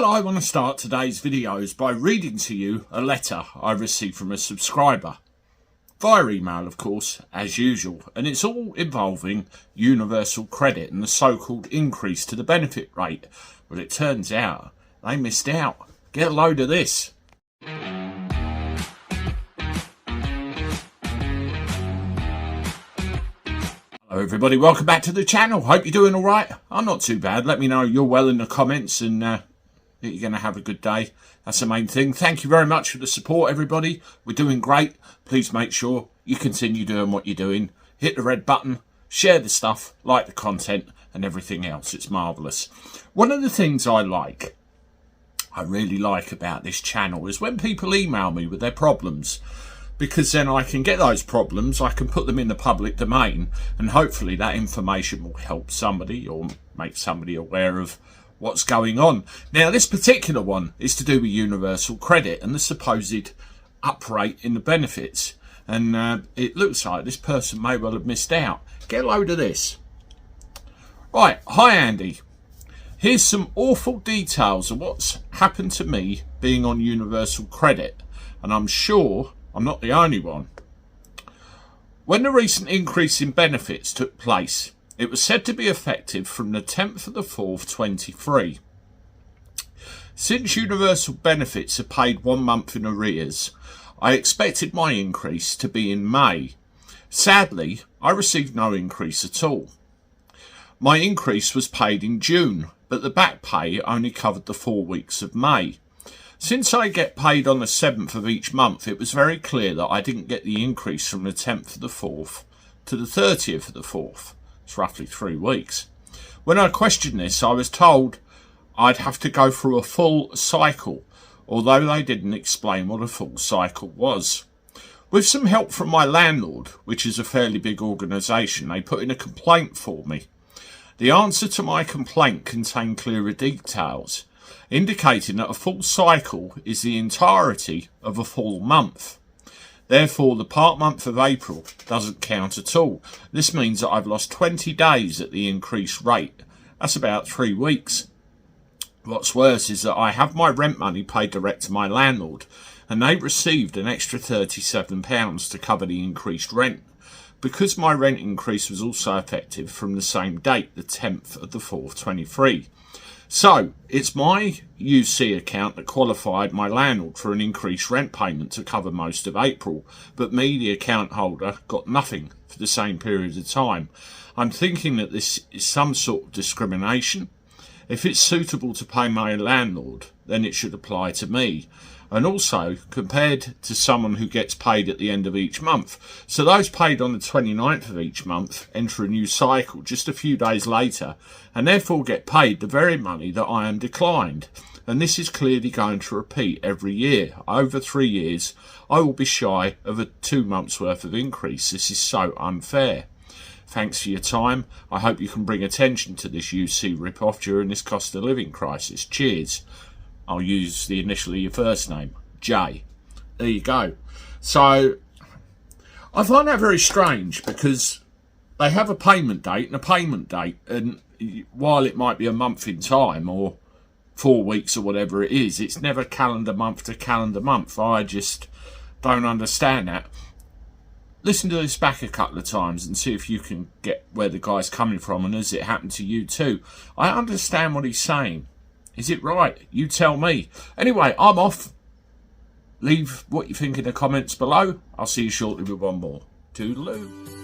Hello, I want to start today's videos by reading to you a letter I received from a subscriber. Via email, of course, as usual, and it's all involving universal credit and the so-called increase to the benefit rate. But it turns out they missed out. Get a load of this. Hello everybody, welcome back to the channel. Hope you're doing alright. I'm not too bad. Let me know you're well in the comments and that you're going to have a good day. That's the main thing. Thank you very much for the support, everybody. We're doing great. Please make sure you continue doing what you're doing. Hit the red button, share the stuff, like the content and everything else. It's marvellous. One of the things I really like about this channel is when people email me with their problems, because then I can get those problems, I can put them in the public domain, and hopefully that information will help somebody or make somebody aware of what's going on. Now, this particular one is to do with universal credit and the supposed up rate in the benefits. And it looks like this person may well have missed out. Get a load of this. Right, hi Andy. Here's some awful details of what's happened to me being on universal credit. And I'm sure I'm not the only one. When the recent increase in benefits took place, it was said to be effective from the 10th of the 4th, 23. Since universal benefits are paid 1 month in arrears, I expected my increase to be in May. Sadly, I received no increase at all. My increase was paid in June, but the back pay only covered the 4 weeks of May. Since I get paid on the 7th of each month, it was very clear that I didn't get the increase from the 10th of the 4th to the 30th of the 4th. It's roughly 3 weeks. When I questioned this, I was told I'd have to go through a full cycle, although they didn't explain what a full cycle was. With some help from my landlord, which is a fairly big organisation, they put in a complaint for me. The answer to my complaint contained clearer details, indicating that a full cycle is the entirety of a full month. Therefore, the part month of April doesn't count at all. This means that I've lost 20 days at the increased rate. That's about 3 weeks. What's worse is that I have my rent money paid direct to my landlord, and they received an extra £37 to cover the increased rent, because my rent increase was also effective from the same date, the 10th of the 4th, 23. So, it's my UC account that qualified my landlord for an increased rent payment to cover most of April, but me, the account holder, got nothing for the same period of time. I'm thinking that this is some sort of discrimination. If it's suitable to pay my landlord, then it should apply to me. And also, compared to someone who gets paid at the end of each month. So those paid on the 29th of each month enter a new cycle just a few days later, and therefore get paid the very money that I am declined. And this is clearly going to repeat every year. Over 3 years, I will be shy of a 2 months worth of increase. This is so unfair. Thanks for your time. I hope you can bring attention to this UC rip-off during this cost of living crisis. Cheers. I'll use the initial of your first name, J. There you go. So, I find that very strange because they have a payment date and a payment date. And while it might be a month in time or 4 weeks or whatever it is, it's never calendar month to calendar month. I just don't understand that. Listen to this back a couple of times and see if you can get where the guy's coming from and has it happened to you too. I understand what he's saying. Is it right? You tell me. Anyway, I'm off. Leave what you think in the comments below. I'll see you shortly with one more. Toodaloo.